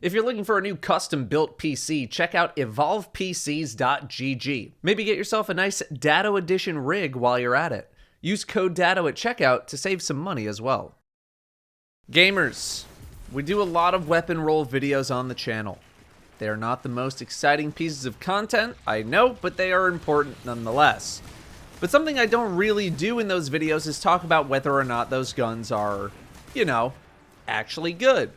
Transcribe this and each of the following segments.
If you're looking for a new custom-built PC, check out EvolvePCs.gg. Maybe get yourself a nice Datto edition rig while you're at it. Use code Datto at checkout to save some money as well. Gamers, we do a lot of weapon roll videos on the channel. They are not the most exciting pieces of content, I know, but they are important nonetheless. But something I don't really do in those videos is talk about whether or not those guns are, actually good.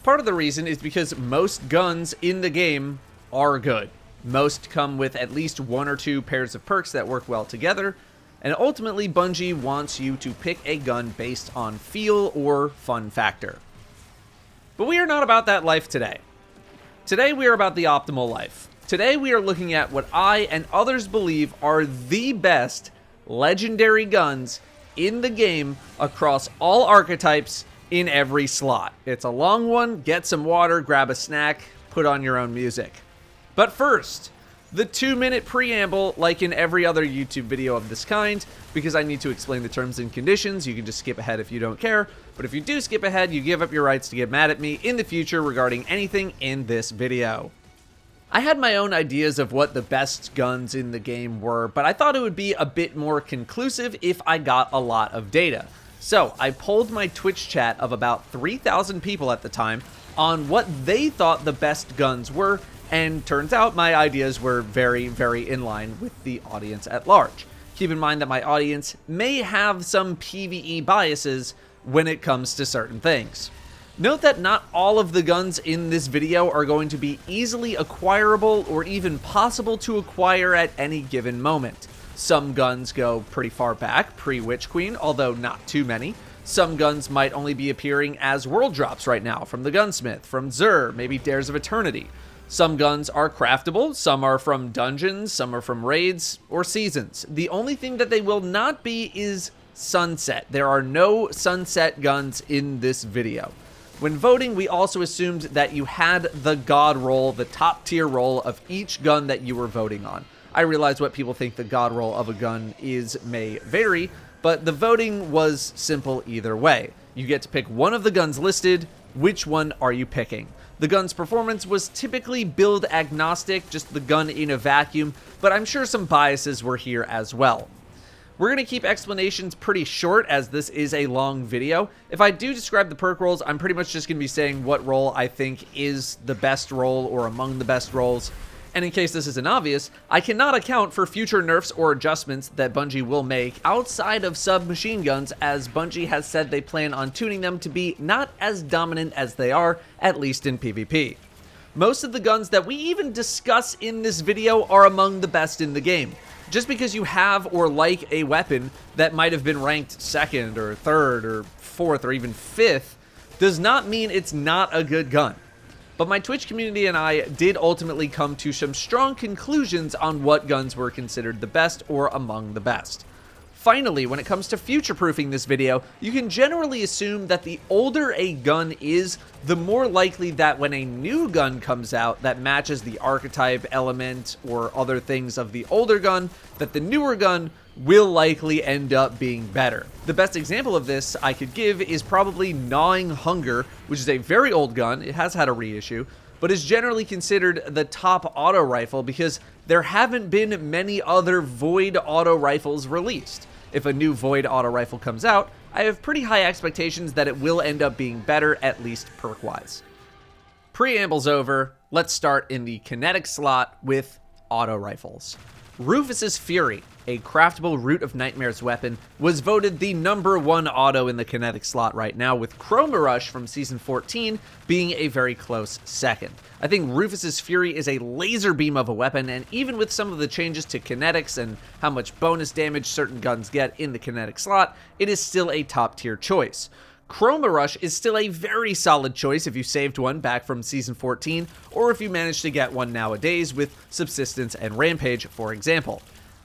Part of the reason is because most guns in the game are good. Most come with at least one or two pairs of perks that work well together, and ultimately Bungie wants you to pick a gun based on feel or fun factor. But we are not about that life today. Today we are about the optimal life. Today we are looking at what I and others believe are the best legendary guns in the game across all archetypes in every slot. It's a long one, get some water, grab a snack, put on your own music. But first, the 2-minute preamble, like in every other YouTube video of this kind, because I need to explain the terms and conditions. You can just skip ahead if you don't care, but if you do skip ahead, you give up your rights to get mad at me in the future regarding anything in this video. I had my own ideas of what the best guns in the game were, but I thought it would be a bit more conclusive if I got a lot of data. So I polled my Twitch chat of about 3,000 people at the time on what they thought the best guns were, and turns out my ideas were very, very in line with the audience at large. Keep in mind that my audience may have some PvE biases when it comes to certain things. Note that not all of the guns in this video are going to be easily acquirable or even possible to acquire at any given moment. Some guns go pretty far back, pre-Witch Queen, although not too many. Some guns might only be appearing as world drops right now, from the Gunsmith, from Xur, maybe Dares of Eternity. Some guns are craftable, some are from dungeons, some are from raids, or seasons. The only thing that they will not be is Sunset. There are no Sunset guns in this video. When voting, we also assumed that you had the God roll, the top tier roll of each gun that you were voting on. I realize what people think the God roll of a gun is may vary, but the voting was simple either way. You get to pick one of the guns listed. Which one are you picking? The gun's performance was typically build agnostic, just the gun in a vacuum, but I'm sure some biases were here as well. We're going to keep explanations pretty short as this is a long video. If I do describe the perk rolls, I'm pretty much just going to be saying what roll I think is the best roll or among the best rolls. And in case this isn't obvious, I cannot account for future nerfs or adjustments that Bungie will make outside of submachine guns, as Bungie has said they plan on tuning them to be not as dominant as they are, at least in PvP. Most of the guns that we even discuss in this video are among the best in the game. Just because you have or like a weapon that might have been ranked 2nd or 3rd or 4th or even 5th does not mean it's not a good gun. But my Twitch community and I did ultimately come to some strong conclusions on what guns were considered the best or among the best. Finally, when it comes to future-proofing this video, you can generally assume that the older a gun is, the more likely that when a new gun comes out that matches the archetype, element, or other things of the older gun, that the newer gun will likely end up being better. The best example of this I could give is probably Gnawing Hunger, which is a very old gun. It has had a reissue, but is generally considered the top auto rifle because there haven't been many other Void auto rifles released. If a new Void auto rifle comes out, I have pretty high expectations that it will end up being better, at least perk-wise. Preamble's over. Let's start in the Kinetic Slot with auto rifles. Rufus's Fury, a craftable Root of Nightmares weapon, was voted the #1 auto in the Kinetic Slot right now, with Chroma Rush from Season 14 being a very close second. I think Rufus's Fury is a laser beam of a weapon, and even with some of the changes to kinetics and how much bonus damage certain guns get in the Kinetic Slot, it is still a top tier choice. Chroma Rush is still a very solid choice if you saved one back from Season 14, or if you manage to get one nowadays with Subsistence and Rampage, for example.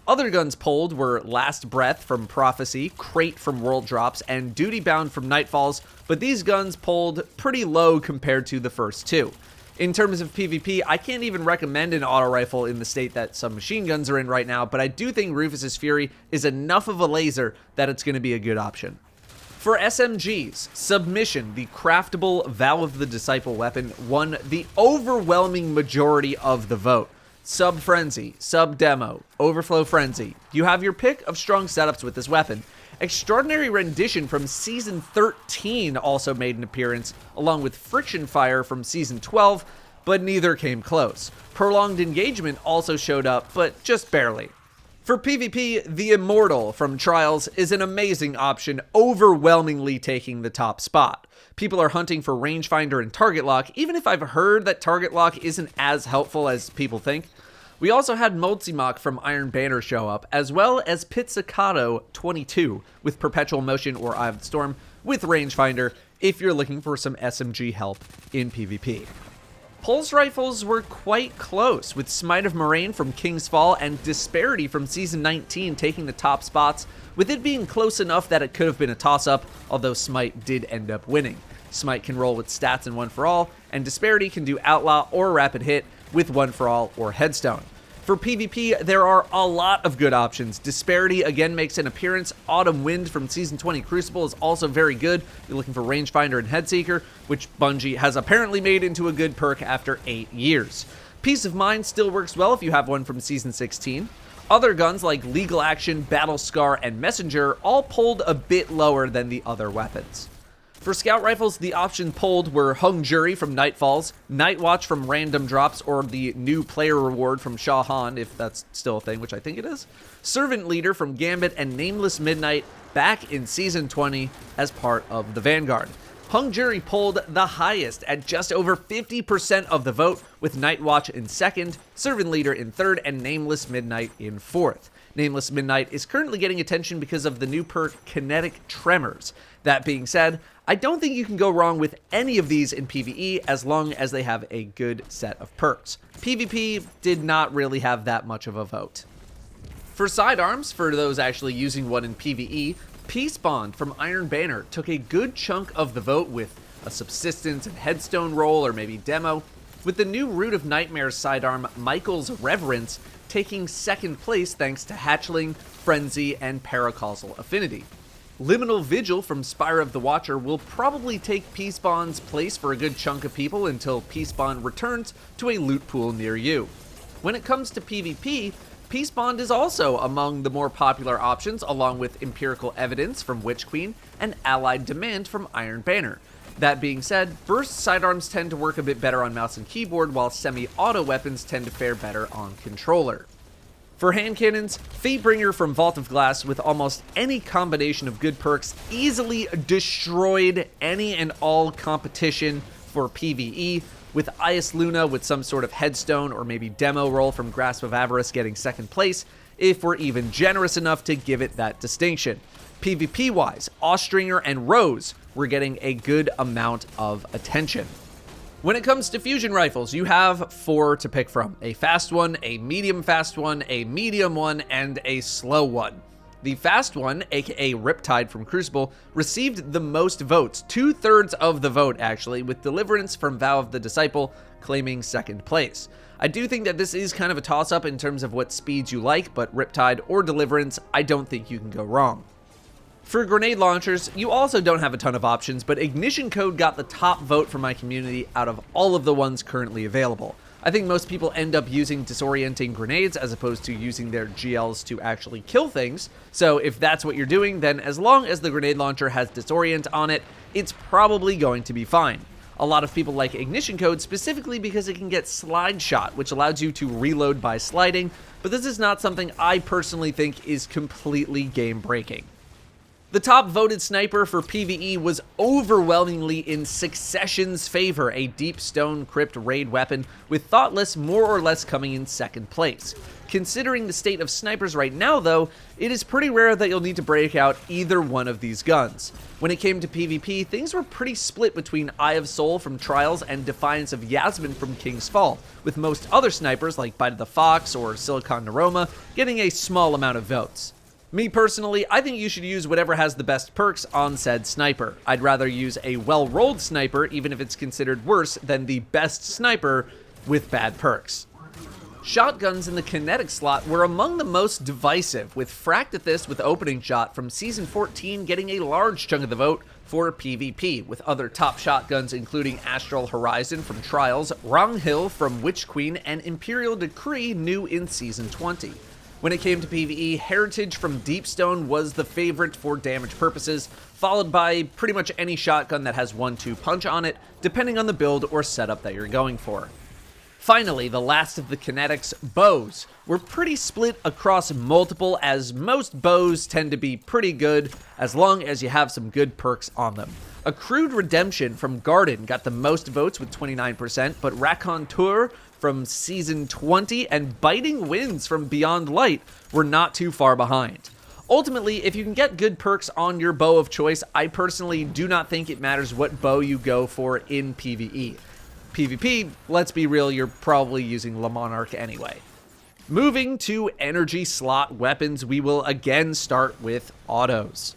Other guns polled were Last Breath from Prophecy, Crate from World Drops, and Duty Bound from Nightfalls, but these guns polled pretty low compared to the first two. In terms of PvP, I can't even recommend an auto rifle in the state that some machine guns are in right now, but I do think Rufus's Fury is enough of a laser that it's going to be a good option. For SMGs, Submission, the craftable Vow of the Disciple weapon, won the overwhelming majority of the vote. Sub Frenzy, Sub Demo, Overflow Frenzy. You have your pick of strong setups with this weapon. Extraordinary Rendition from Season 13 also made an appearance, along with Friction Fire from Season 12, but neither came close. Prolonged Engagement also showed up, but just barely. For PvP, the Immortal from Trials is an amazing option, overwhelmingly taking the top spot. People are hunting for rangefinder and target lock, even if I've heard that target lock isn't as helpful as people think. We also had Moldzimok from Iron Banner show up, as well as Pizzicato 22 with Perpetual Motion or Eye of the Storm with rangefinder if you're looking for some SMG help in PvP. Pulse rifles were quite close, with Smite of Moraine from King's Fall and Disparity from Season 19 taking the top spots, with it being close enough that it could have been a toss-up, although Smite did end up winning. Smite can roll with stats and One for All, and Disparity can do Outlaw or Rapid Hit with One for All or Headstone. For PvP, there are a lot of good options. Disparity again makes an appearance. Autumn Wind from Season 20 Crucible is also very good. You're looking for Rangefinder and Headseeker, which Bungie has apparently made into a good perk after 8 years. Peace of Mind still works well if you have one from Season 16. Other guns like Legal Action, Battle Scar, and Messenger all pulled a bit lower than the other weapons. For scout rifles, the options pulled were Hung Jury from Nightfalls, Night Watch from Random Drops or the new player reward from Shah Han, if that's still a thing, which I think it is, Servant Leader from Gambit, and Nameless Midnight back in Season 20 as part of the Vanguard. Hung Jury pulled the highest at just over 50% of the vote, with Night Watch in second, Servant Leader in third, and Nameless Midnight in fourth. Nameless Midnight is currently getting attention because of the new perk Kinetic Tremors. That being said, I don't think you can go wrong with any of these in PvE as long as they have a good set of perks. PvP did not really have that much of a vote. For sidearms, for those actually using one in PvE, Peace Bond from Iron Banner took a good chunk of the vote with a Subsistence and Headstone roll or maybe Demo, with the new Root of Nightmares sidearm Michael's Reverence taking second place thanks to Hatchling, Frenzy, and Paracausal Affinity. Liminal Vigil from Spire of the Watcher will probably take Peace Bond's place for a good chunk of people until Peace Bond returns to a loot pool near you. When it comes to PvP, Peace Bond is also among the more popular options, along with Empirical Evidence from Witch Queen and Allied Demand from Iron Banner. That being said, burst sidearms tend to work a bit better on mouse and keyboard, while semi-auto weapons tend to fare better on controller. For hand cannons, Fatebringer from Vault of Glass with almost any combination of good perks easily destroyed any and all competition for PvE, with Ias Luna with some sort of Headstone or maybe Demo roll from Grasp of Avarice getting second place, if we're even generous enough to give it that distinction. PvP-wise, Austringer and Rose were getting a good amount of attention. When it comes to fusion rifles, you have 4 to pick from: a fast one, a medium fast one, a medium one, and a slow one. The fast one, aka Riptide from Crucible, received the most votes, 2/3 of the vote actually, with Deliverance from Vow of the Disciple claiming second place. I do think that this is kind of a toss-up in terms of what speeds you like, but Riptide or Deliverance, I don't think you can go wrong. For grenade launchers, you also don't have a ton of options, but Ignition Code got the top vote from my community out of all of the ones currently available. I think most people end up using disorienting grenades as opposed to using their GLs to actually kill things, so if that's what you're doing, then as long as the grenade launcher has disorient on it, it's probably going to be fine. A lot of people like Ignition Code specifically because it can get slide shot, which allows you to reload by sliding, but this is not something I personally think is completely game-breaking. The top voted sniper for PvE was overwhelmingly in Succession's favor, a Deep Stone Crypt raid weapon, with Thoughtless more or less coming in second place. Considering the state of snipers right now though, it is pretty rare that you'll need to break out either one of these guns. When it came to PvP, things were pretty split between Eye of Soul from Trials and Defiance of Yasmin from King's Fall, with most other snipers like Bite of the Fox or Silicon Naroma getting a small amount of votes. Me personally, I think you should use whatever has the best perks on said sniper. I'd rather use a well-rolled sniper, even if it's considered worse than the best sniper with bad perks. Shotguns in the kinetic slot were among the most divisive, with Fractithis with opening shot from Season 14 getting a large chunk of the vote for PvP, with other top shotguns including Astral Horizon from Trials, Wronghill from Witch Queen, and Imperial Decree new in Season 20. When it came to PvE, Heritage from Deepstone was the favorite for damage purposes, followed by pretty much any shotgun that has 1-2 punch on it, depending on the build or setup that you're going for. Finally, the last of the Kinetic's bows were pretty split across multiple, as most bows tend to be pretty good as long as you have some good perks on them. Accrued Redemption from Garden got the most votes with 29%, but Raconteur from Season 20 and Biting Winds from Beyond Light were not too far behind. Ultimately, if you can get good perks on your bow of choice, I personally do not think it matters what bow you go for in PvE. PvP, let's be real, you're probably using Le Monarch anyway. Moving to energy slot weapons, we will again start with autos.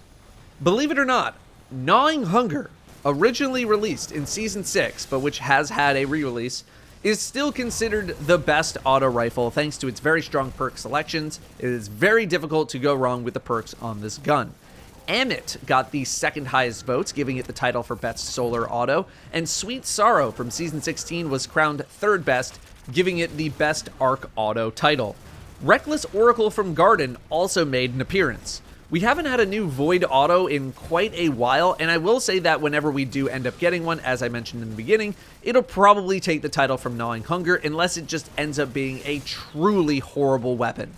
Believe it or not, Gnawing Hunger, originally released in Season 6, but which has had a re-release, is still considered the best auto rifle thanks to its very strong perk selections. It is very difficult to go wrong with the perks on this gun. Amit got the second highest votes, giving it the title for best solar auto, and Sweet Sorrow from Season 16 was crowned third best, giving it the best arc auto title. Reckless Oracle from Garden also made an appearance. We haven't had a new Void auto in quite a while, and I will say that whenever we do end up getting one, as I mentioned in the beginning, it'll probably take the title from Gnawing Hunger unless it just ends up being a truly horrible weapon.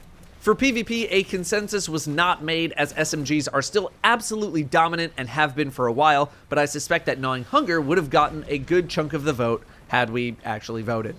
For PvP, a consensus was not made, as SMGs are still absolutely dominant and have been for a while, but I suspect that Gnawing Hunger would have gotten a good chunk of the vote had we actually voted.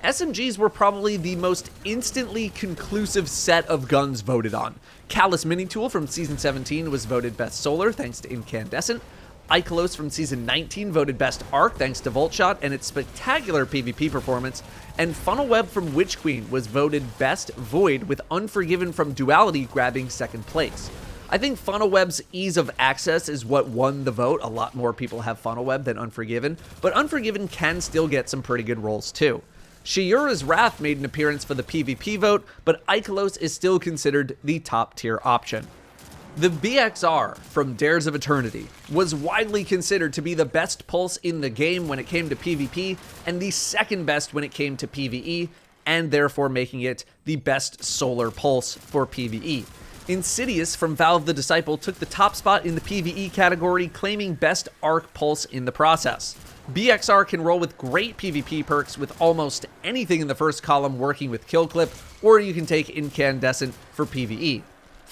SMGs were probably the most instantly conclusive set of guns voted on. Callus Mini-Tool from Season 17 was voted best solar thanks to Incandescent. Ikelos from Season 19 voted best arc thanks to Voltshot and its spectacular PvP performance, and Funnel Web from Witch Queen was voted best void, with Unforgiven from Duality grabbing second place. I think Funnel Web's ease of access is what won the vote. A lot more people have Funnel Web than Unforgiven, but Unforgiven can still get some pretty good rolls too. Shiura's Wrath made an appearance for the PvP vote, but Ikelos is still considered the top tier option. The BXR from Dares of Eternity was widely considered to be the best pulse in the game when it came to PvP, and the second best when it came to PvE, and therefore making it the best solar pulse for PvE. Insidious from Valve the Disciple took the top spot in the PvE category, claiming best arc pulse in the process. BXR can roll with great PvP perks with almost anything in the first column working with Kill Clip, or you can take Incandescent for PvE.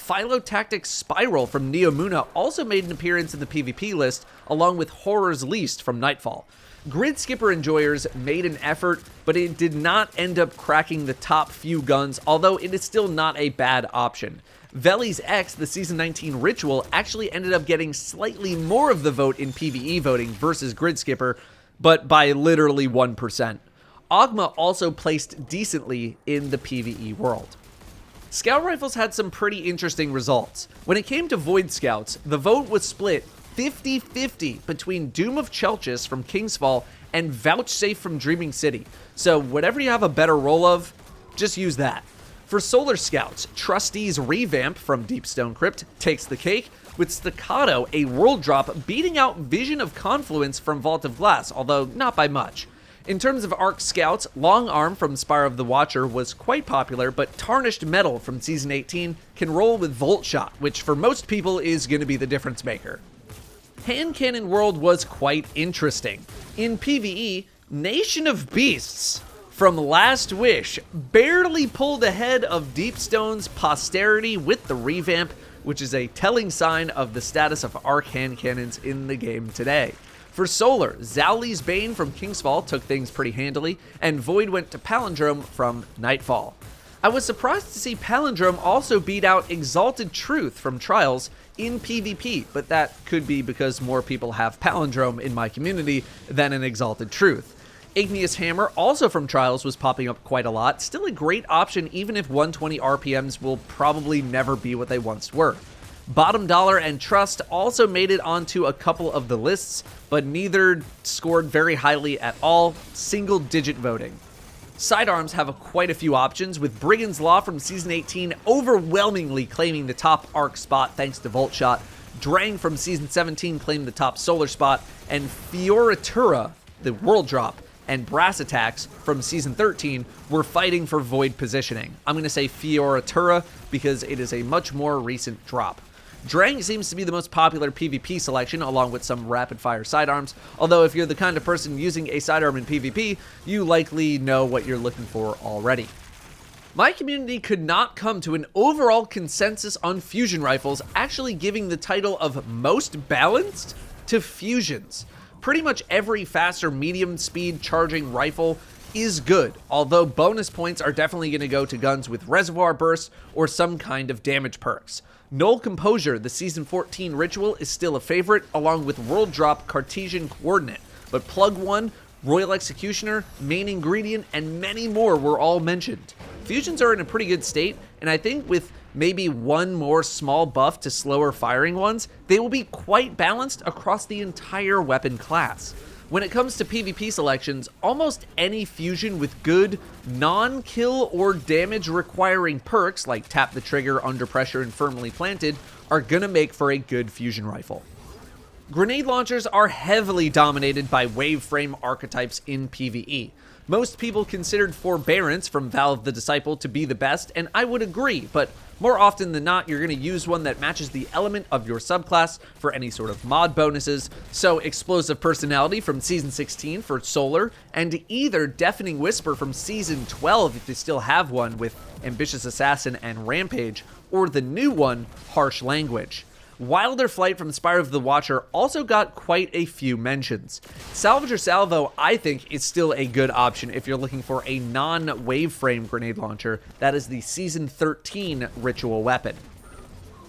Philotactic Spiral from Neomuna also made an appearance in the PvP list, along with Horror's Least from Nightfall. Grid Skipper enjoyers made an effort, but it did not end up cracking the top few guns, although it is still not a bad option. Veli's X, the Season 19 Ritual, actually ended up getting slightly more of the vote in PvE voting versus Grid Skipper, but by literally 1%. Ogma also placed decently in the PvE world. Scout Rifles had some pretty interesting results. When it came to Void Scouts, the vote was split 50-50 between Doom of Chelchis from Kingsfall and Vouchsafe from Dreaming City. So whatever you have a better roll of, just use that. For Solar Scouts, Trustee's Revamp from Deepstone Crypt takes the cake, with Staccato, a world drop, beating out Vision of Confluence from Vault of Glass, although not by much. In terms of Arc Scouts, Long Arm from Spire of the Watcher was quite popular, but Tarnished Metal from Season 18 can roll with Volt Shot, which for most people is going to be the difference maker. Hand Cannon World was quite interesting. In PvE, Nation of Beasts from Last Wish barely pulled ahead of Deepstone's Posterity with the revamp, which is a telling sign of the status of arc hand cannons in the game today. For Solar, Zowli's Bane from Kingsfall took things pretty handily, and Void went to Palindrome from Nightfall. I was surprised to see Palindrome also beat out Exalted Truth from Trials in PvP, but that could be because more people have Palindrome in my community than an Exalted Truth. Igneous Hammer, also from Trials, was popping up quite a lot, still a great option even if 120 RPMs will probably never be what they once were. Bottom Dollar and Trust also made it onto a couple of the lists, but neither scored very highly at all, single-digit voting. Sidearms have quite a few options, with Brigand's Law from Season 18 overwhelmingly claiming the top arc spot thanks to Volt Shot, Drang from Season 17 claimed the top solar spot, and Fioritura, the world drop, and Brass Attacks from Season 13 were fighting for void positioning. I'm going to say Fioritura because it is a much more recent drop. Drang seems to be the most popular PvP selection, along with some rapid-fire sidearms, although if you're the kind of person using a sidearm in PvP, you likely know what you're looking for already. My community could not come to an overall consensus on fusion rifles, actually giving the title of most balanced to fusions. Pretty much every fast or medium speed charging rifle is good, although bonus points are definitely going to go to guns with reservoir bursts or some kind of damage perks. Null Composure, the Season 14 ritual, is still a favorite, along with World Drop Cartesian Coordinate, but Plug 1, Royal Executioner, Main Ingredient, and many more were all mentioned. Fusions are in a pretty good state, and I think with maybe one more small buff to slower firing ones, they will be quite balanced across the entire weapon class. When it comes to PvP selections, almost any fusion with good, non-kill or damage requiring perks like Tap the Trigger, Under Pressure, and Firmly Planted are gonna make for a good fusion rifle. Grenade launchers are heavily dominated by wave frame archetypes in PvE. Most people considered Forbearance from Valve the Disciple to be the best, and I would agree, but more often than not, you're going to use one that matches the element of your subclass for any sort of mod bonuses, so Explosive Personality from Season 16 for Solar, and either Deafening Whisper from Season 12 if you still have one with Ambitious Assassin and Rampage, or the new one, Harsh Language. Wilder Flight from Spire of the Watcher also got quite a few mentions. Salvager Salvo, I think, is still a good option if you're looking for a non-wave frame grenade launcher. That is the Season 13 ritual weapon.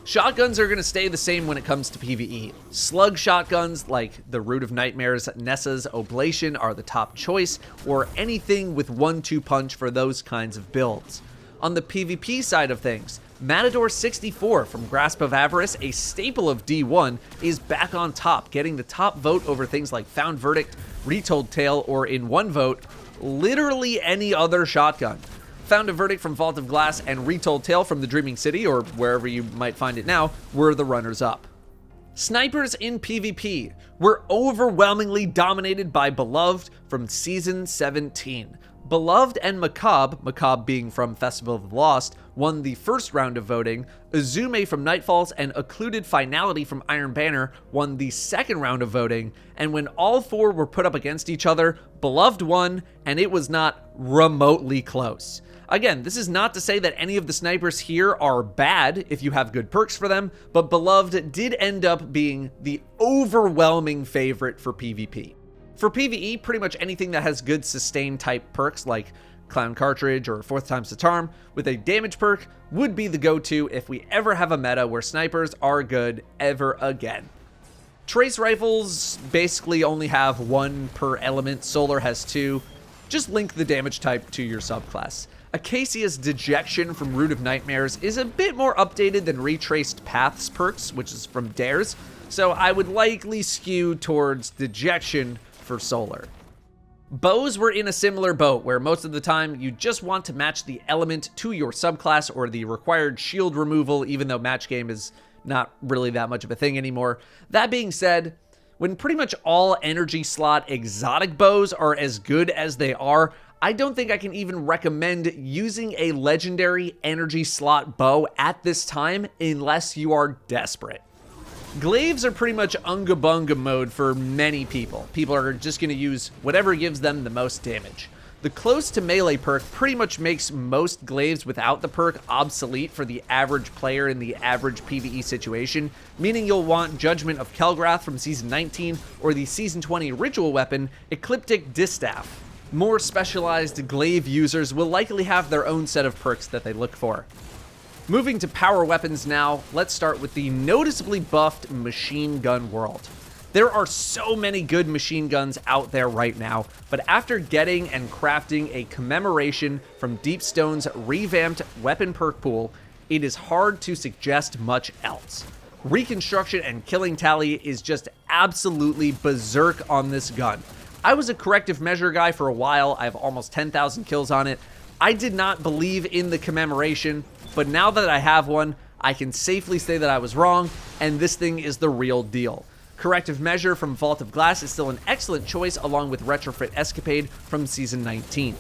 Shotguns are going to stay the same when it comes to PvE. Slug shotguns like the Root of Nightmares, Nessa's Oblation are the top choice, or anything with 1-2 punch for those kinds of builds. On the PvP side of things, Matador 64 from Grasp of Avarice, a staple of D1, is back on top, getting the top vote over things like Found Verdict, Retold Tale, or in one vote, literally any other shotgun. Found a Verdict from Vault of Glass and Retold Tale from the Dreaming City, or wherever you might find it now, were the runners-up. Snipers in PvP were overwhelmingly dominated by Beloved from Season 17. Beloved and Macabre being from Festival of the Lost, won the first round of voting. Izume from Nightfalls and Occluded Finality from Iron Banner won the second round of voting, and when all four were put up against each other, Beloved won, and it was not remotely close. Again, this is not to say that any of the snipers here are bad if you have good perks for them, but Beloved did end up being the overwhelming favorite for PvP. For PvE, pretty much anything that has good sustain type perks like Clown Cartridge or Fourth Time's the Charm with a damage perk would be the go-to if we ever have a meta where snipers are good ever again. Trace rifles basically only have one per element, Solar has two. Just link the damage type to your subclass. Acacia's Dejection from Root of Nightmares is a bit more updated than Retraced Paths perks, which is from Dares, so I would likely skew towards Dejection for Solar. Bows were in a similar boat, where most of the time you just want to match the element to your subclass or the required shield removal, even though match game is not really that much of a thing anymore. That being said, when pretty much all energy slot exotic bows are as good as they are, I don't think I can even recommend using a legendary energy slot bow at this time unless you are desperate. Glaives are pretty much unga bunga mode for many people. People are just going to use whatever gives them the most damage. The close to melee perk pretty much makes most glaives without the perk obsolete for the average player in the average PvE situation, meaning you'll want Judgment of Kelgrath from Season 19 or the Season 20 ritual weapon, Ecliptic Distaff. More specialized glaive users will likely have their own set of perks that they look for. Moving to power weapons now, let's start with the noticeably buffed machine gun world. There are so many good machine guns out there right now, but after getting and crafting a commemoration from Deepstone's revamped weapon perk pool, it is hard to suggest much else. Reconstruction and Killing Tally is just absolutely berserk on this gun. I was a corrective measure guy for a while. I have almost 10,000 kills on it. I did not believe in the commemoration, but now that I have one, I can safely say that I was wrong, and this thing is the real deal. Corrective Measure from Vault of Glass is still an excellent choice, along with Retrofit Escapade from Season 19.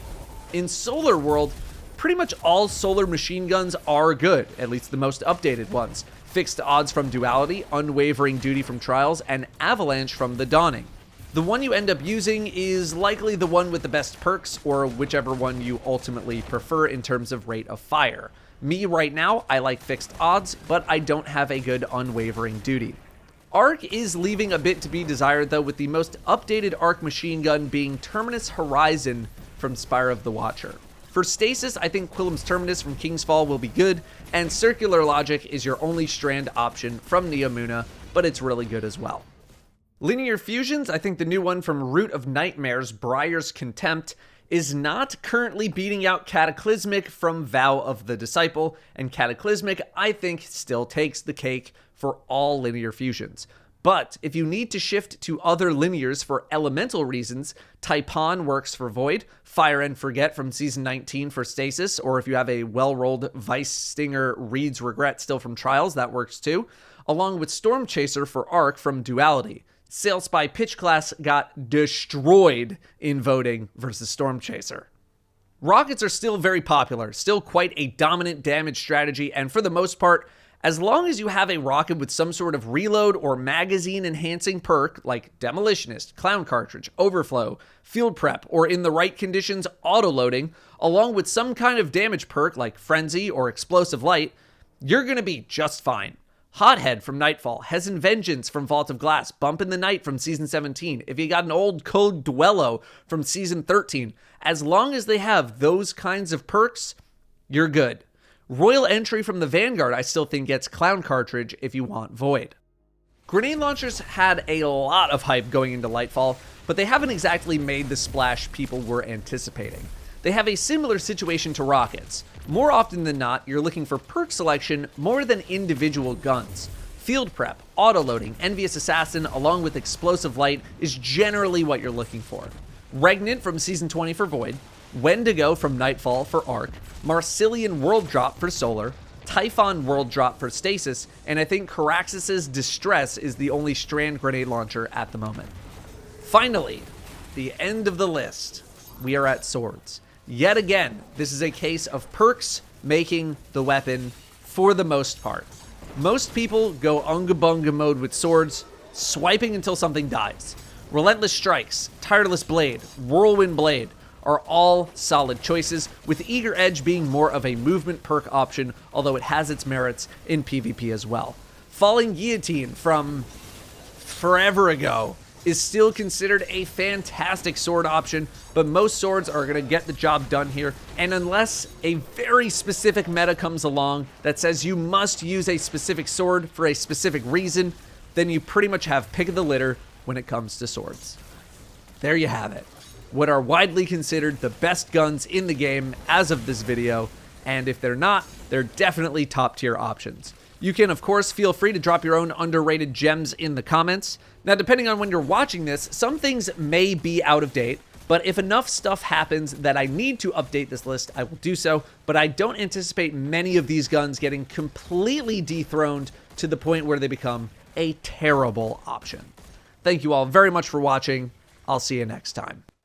In Solar World, pretty much all solar machine guns are good, at least the most updated ones. Fixed Odds from Duality, Unwavering Duty from Trials, and Avalanche from The Dawning. The one you end up using is likely the one with the best perks, or whichever one you ultimately prefer in terms of rate of fire. Me right now, I like Fixed Odds, but I don't have a good Unwavering Duty. Arc is leaving a bit to be desired though, with the most updated Arc machine gun being Terminus Horizon from Spire of the Watcher. For Stasis, I think Quillem's Terminus from King's Fall will be good, and Circular Logic is your only strand option from Neomuna, but it's really good as well. Linear Fusions, I think the new one from Root of Nightmares, Briar's Contempt, is not currently beating out Cataclysmic from Vow of the Disciple, and Cataclysmic, I think, still takes the cake for all linear fusions. But if you need to shift to other linears for elemental reasons, Taipan works for Void, Fire and Forget from Season 19 for Stasis, or if you have a well-rolled Vice Stinger Reed's Regret still from Trials, that works too, along with Storm Chaser for Arc from Duality. Sail Spy Pitch Class got destroyed in voting versus Storm Chaser. Rockets are still very popular, still quite a dominant damage strategy, and for the most part, as long as you have a rocket with some sort of reload or magazine enhancing perk like Demolitionist, Clown Cartridge, Overflow, Field Prep, or in the right conditions, auto-loading, along with some kind of damage perk like Frenzy or Explosive Light, you're going to be just fine. Hothead from Nightfall, Hezen Vengeance from Vault of Glass, Bump in the Night from Season 17, if you got an old Code Dwello from Season 13, as long as they have those kinds of perks, you're good. Royal Entry from the Vanguard I still think gets Clown Cartridge if you want Void. Grenade launchers had a lot of hype going into Lightfall, but they haven't exactly made the splash people were anticipating. They have a similar situation to rockets. More often than not, you're looking for perk selection more than individual guns. Field Prep, Autoloading, Envious Assassin, along with Explosive Light is generally what you're looking for. Regnant from Season 20 for Void, Wendigo from Nightfall for Arc, Marcillian World Drop for Solar, Typhon World Drop for Stasis, and I think Caraxes' Distress is the only strand grenade launcher at the moment. Finally, the end of the list. We are at swords. Yet again, this is a case of perks making the weapon for the most part. Most people go Unga Bunga mode with swords, swiping until something dies. Relentless Strikes, Tireless Blade, Whirlwind Blade are all solid choices, with Eager Edge being more of a movement perk option, although it has its merits in PvP as well. Falling Guillotine from forever ago is still considered a fantastic sword option, but most swords are going to get the job done here, and unless a very specific meta comes along that says you must use a specific sword for a specific reason, then you pretty much have pick of the litter when it comes to swords. There you have it. What are widely considered the best guns in the game as of this video, and if they're not, they're definitely top tier options. You can, of course, feel free to drop your own underrated gems in the comments. Now, depending on when you're watching this, some things may be out of date, but if enough stuff happens that I need to update this list, I will do so, but I don't anticipate many of these guns getting completely dethroned to the point where they become a terrible option. Thank you all very much for watching. I'll see you next time.